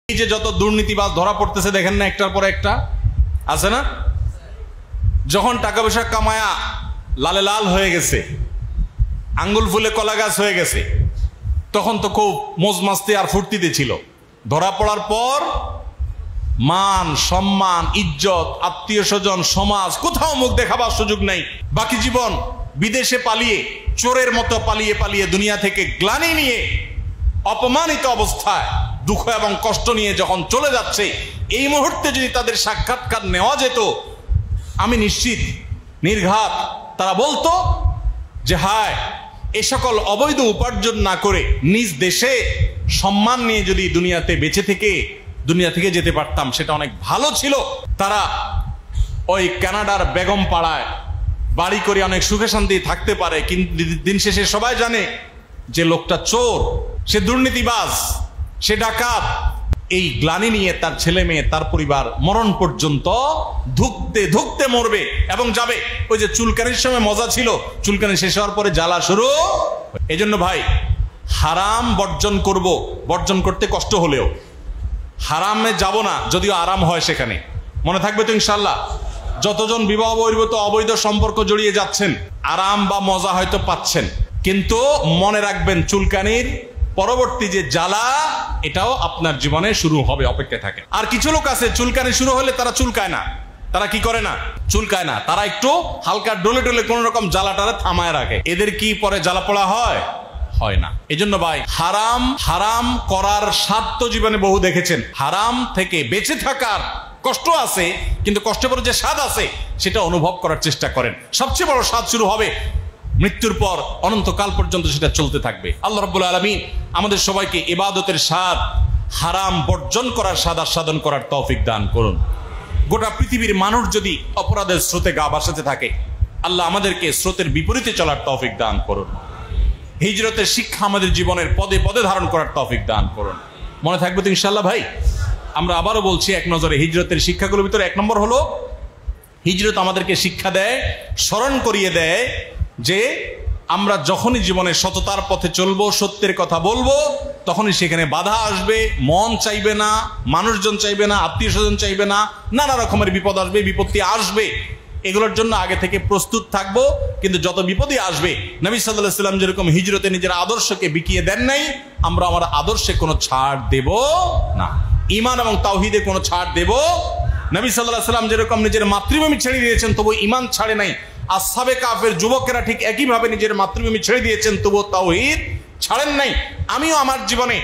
এই যে যত দুর্নীতিবাজ ধরা পড়তেছে দেখেন না, একটার পর একটা আছে না। যখন টাকা পয়সা কামায়া লালে লাল হয়ে গেছে, আঙ্গুল ফুলে কলা গাছ হয়ে গেছে, তখন তো খুব মজ মাস্তি আর ফুর্তিতে ছিল। ধরা পড়ার পর মান সম্মান ইজ্জত আত্মীয় স্বজন সমাজ কোথাও মুখ দেখাবার সুযোগ নাই। বাকি জীবন বিদেশে পালিয়ে চোরের মতো পালিয়ে পালিয়ে দুনিয়া থেকে গ্লানি নিয়ে অপমানিত অবস্থায় দুঃখ এবং কষ্ট নিয়ে যখন চলে যাচ্ছে, এই মুহূর্তে যদি তাদের সাক্ষাৎকার নেওয়া যেত, আমি নিশ্চিত নির্ঘাত তারা বলতো যে হায়, এ সকল অবৈধ উপার্জন না করে নিজ দেশে সম্মান নিয়ে যদি দুনিয়াতে বেঁচে থেকে দুনিয়া থেকে যেতে পারতাম সেটা অনেক ভালো ছিল। তারা ওই কানাডার বেগম পাড়ায় বাড়ি করে অনেক সুখে শান্তি থাকতে পারে, কিন্তু দিন শেষে সবাই জানে যে লোকটা চোর, সে দুর্নীতিবাজ, সে ডাকাত। এই গ্লানি নিয়ে তার ছেলে মেয়ে তার পরিবার মরণ পর্যন্ত ধুকতে ধুকতে মরবে এবং যাবে। ওই যে চুলকানির সময় মজা ছিল, চুলকানি শেষ হওয়ার পরে জ্বালা শুরু। এজন্য ভাই, হারাম বর্জন করব, বর্জন করতে কষ্ট হলেও হারামে যাব না, যদিও আরাম হয় সেখানে। মনে থাকবে তো ইনশাল্লাহ। যতজন বিবাহ বহির্ভূত অবৈধ সম্পর্ক জড়িয়ে যাচ্ছেন, আরাম বা মজা হয়তো পাচ্ছেন, কিন্তু মনে রাখবেন চুলকানির পরবর্তী যে জ্বালা, এটাও আপনার জীবনে শুরু হবে, অপেক্ষায় থাকে। আর কিছু লোক আছে চুলকানি শুরু হলে তারা চুলকায় না। তারা কি করে না? চুলকায় না। তারা একটু হালকা ডলে ডলে কোন রকম জ্বালাটারে থামায় রাখে। এদের কি পরে জ্বালা পোড়া হয়? হয় না। এজন্য ভাই, হারাম হারাম করার স্বাদ তো জীবনে বহু দেখেছেন। হারাম থেকে বেঁচে থাকার কষ্ট আছে, কিন্তু কষ্টের পরে যে স্বাদ আছে সেটা অনুভব করার চেষ্টা করেন। সবচেয়ে বড় স্বাদ শুরু হবে মৃত্যুর পর, অনন্তকাল পর্যন্ত সেটা চলতে থাকবে। আল্লাহ রাব্বুল আলামিন আমাদের সবাইকে ইবাদতের স্বাদ, হারাম বর্জন করার স্বাদ আস্বাদন করার তৌফিক দান করুন। গোটা পৃথিবীর মানুষ যদি অপরাধের স্রোতে গা ভাসাতে থাকে, আল্লাহ আমাদেরকে স্রোতের বিপরীতে চলার তৌফিক দান করুন। হিজরতের শিক্ষা আমাদের জীবনের পদে পদে ধারণ করার তৌফিক দান করুন। মনে থাকবে তো ইনশাআল্লাহ ভাই। আমরা আবারও বলছি এক নজরে হিজরতের শিক্ষাগুলোর ভিতরে এক নম্বর হলো, হিজরত আমাদেরকে শিক্ষা দেয়, স্মরণ করিয়ে দেয় যে আমরা যখনই জীবনে সততার পথে চলবো, সত্যের কথা বলবো, তখনই সেখানে বাধা আসবে, মন চাইবে না, মানুষজন চাইবে না, আত্মীয় স্বজন চাইবে না, নানা রকমের বিপদ আসবে, বিপত্তি আসবে। এগুলোর জন্য আগে থেকে প্রস্তুত থাকবো। কিন্তু যত বিপদই আসবে, নবী সাল্লাল্লাহু আলাইহি ওয়াসাল্লাম যেরকম হিজরতে নিজের আদর্শকে বিকিয়ে দেন নাই, আমরা আমার আদর্শে কোনো ছাড় দেব না। ঈমান এবং তাওহীদে কোনো ছাড় দেব। নবী সাল্লাল্লাহু আলাইহি ওয়াসাল্লাম যেরকম নিজের মাতৃভূমি ছেড়ে দিয়েছেন, তবু ঈমান ছাড়ে নাই। আসহাবে কাফের যুবকেরা ঠিক একইভাবে নিজের মাতৃভূমি ছেড়ে দিয়েছেন, তবু তাওহীদ ছাড়েন নাই। আমিও আমার জীবনে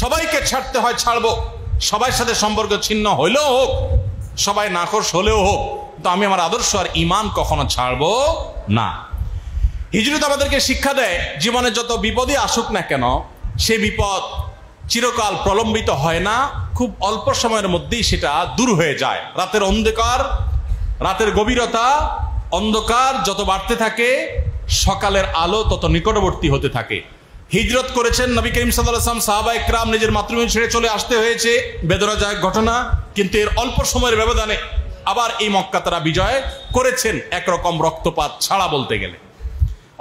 সবাইকে ছাড়তে হয় ছাড়বো, সবার সাথে সম্পর্ক ছিন্ন হইলেও হোক, সবাই নাখোশ হলেও হোক, তো আমি আমার আদর্শ আর ঈমান কখনো ছাড়বো না। হিজরত আমাদেরকে শিক্ষা দেয়, জীবনে যত বিপদই আসুক না কেন, সে বিপদ চিরকাল প্রলম্বিত হয় না, খুব অল্প সময়ের মধ্যেই সেটা দূর হয়ে যায়। রাতের অন্ধকার, রাতের গভীরতা, অন্ধকার যত বাড়তে থাকে, সকালের আলো তত নিকটবর্তী হতে থাকে। হিজরত করেছেন নবী করিম সাল্লাল্লাহু আলাইহি ওয়াসাল্লাম, সাহাবায়ে কেরাম নিজের মাতৃভূমি ছেড়ে চলে আসতে হয়েছে, বেদনাদায়ক ঘটনা। কিন্তু এর অল্প সময়ের ব্যবধানে আবার এই মক্কা তারা বিজয় করেছেন, একরকম রক্তপাত ছাড়া বলতে গেলে।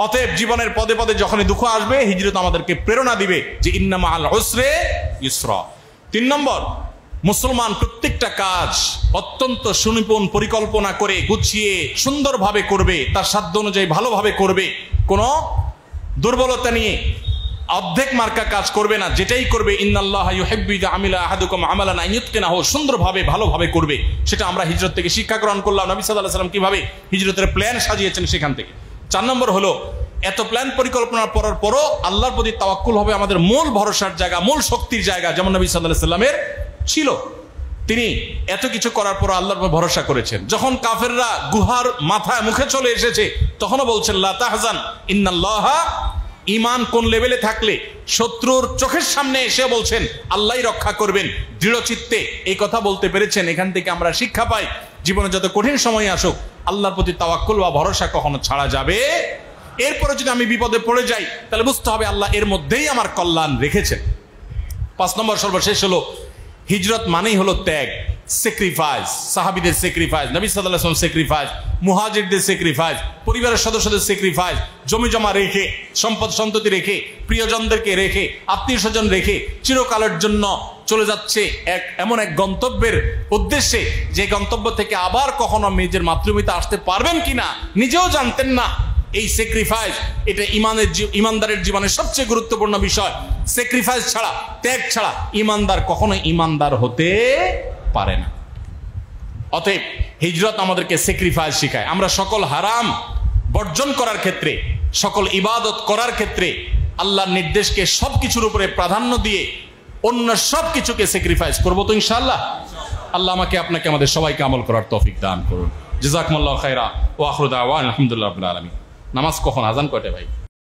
অতএব জীবনের পদে পদে যখনই দুঃখ আসবে, হিজরত আমাদেরকে প্রেরণা দিবে যে ইন্না মাআল উসরি ইউসরা। ৩ নম্বর, মুসলমান প্রত্যেকটা কাজ অত্যন্ত সুনিপুণ পরিকল্পনা করে গুছিয়ে সুন্দরভাবে করবে, তার সাধ্য অনুযায়ী ভালোভাবে করবে। কোনো দুর্বলতা নিয়ে অর্ধেক মার্কা কাজ করবে না, যেটাই করবে ইন্নাল্লাহা ইউহিব্বু ইযা আমিলা আহাদুকুম আমালান আন ইউতকিনাহু, সুন্দরভাবে ভালোভাবে করবে। সেটা আমরা হিজরত থেকে শিক্ষা গ্রহণ করলাম। নবী সাল্লাল্লাহু আলাইহি ওয়াসাল্লাম কিভাবে হিজরতের প্ল্যান সাজিয়েছেন সেখান থেকে। ৪ নম্বর হলো, এত প্ল্যান পরিকল্পনা করার পরও আল্লাহর প্রতি তাওয়াক্কুল হবে আমাদের মূল ভরসার জায়গা, মূল শক্তির জায়গা, যেমন নবী সাল্লাল্লাহু আলাইহি ওয়াসাল্লামের ছিল। তিনি এত কিছু করার পর আল্লাহর উপর ভরসা করেছেন। যখন কাফেররা গুহার মাথায় মুখে চলে এসেছে, তখনও বলছেন লা তাহজান ইন্নাল্লাহা। ঈমান কোন লেভেলে থাকলে শত্রুর চোখের সামনে এসে বলছেন আল্লাহই রক্ষা করবেন, দৃঢ় চিত্তে এই কথা বলতে পেরেছেন। এখান থেকে আমরা শিক্ষা পাই, জীবনে যত কঠিন সময় আসুক, আল্লাহর প্রতি তাওয়াক্কুল বা ভরসা কখনো ছাড়া যাবে। এরপরে যদি আমি বিপদে পড়ে যাই, তাহলে বুঝতে হবে আল্লাহ এর মধ্যেই আমার কল্যাণ রেখেছেন। ৫ নম্বর সর্বশেষ হলো, হিজরত মানেই হলো ত্যাগ, স্যাক্রিফাইস। সাহাবীদের স্যাক্রিফাইস, নবী সাল্লাল্লাহু আলাইহি ওয়াসাল্লাম স্যাক্রিফাইস, মুহাজিরদের স্যাক্রিফাইস, পরিবারের সদস্যদের স্যাক্রিফাইস, জমি জমা রেখে, সম্পদ সন্ততি রেখে, প্রিয়জনদেরকে রেখে, আত্মীয় স্বজন রেখে, চিরকালের জন্য চলে যাচ্ছে এমন এক গন্তব্যের উদ্দেশ্যে, যে গন্তব্য থেকে আবার কখনো নিজের মাতৃভূমিতে আসতে পারবেন কিনা নিজেও জানতেন না। এই স্যাক্রিফাইস, এটা ইমানদারের জীবনের সবচেয়ে গুরুত্বপূর্ণ বিষয়। স্যাক্রিফাইস ছাড়া, ত্যাগ ছাড়া ইমানদার কখনো ইমানদার হতে পারে না। অতএব হিজরত আমাদেরকে স্যাক্রিফাইস শেখায়। আমরা সকল হারাম বর্জন করার ক্ষেত্রে, সকল ইবাদত করার ক্ষেত্রে আল্লাহর নির্দেশকে সবকিছুর উপরে প্রাধান্য দিয়ে অন্য সবকিছুকে স্যাক্রিফাইস করবো তো ইনশাআল্লাহ। আল্লাহ আমাকে আপনাকে আমাদের সবাইকে আমল করার তৌফিক দান করুন। জাযাকুমুল্লাহু খায়রা ওয়া আখিরু দাওয়ানা আলহামদুলিল্লাহি রাব্বিল আলামিন। নামাজ কখন, আজান কয়টায় ভাই?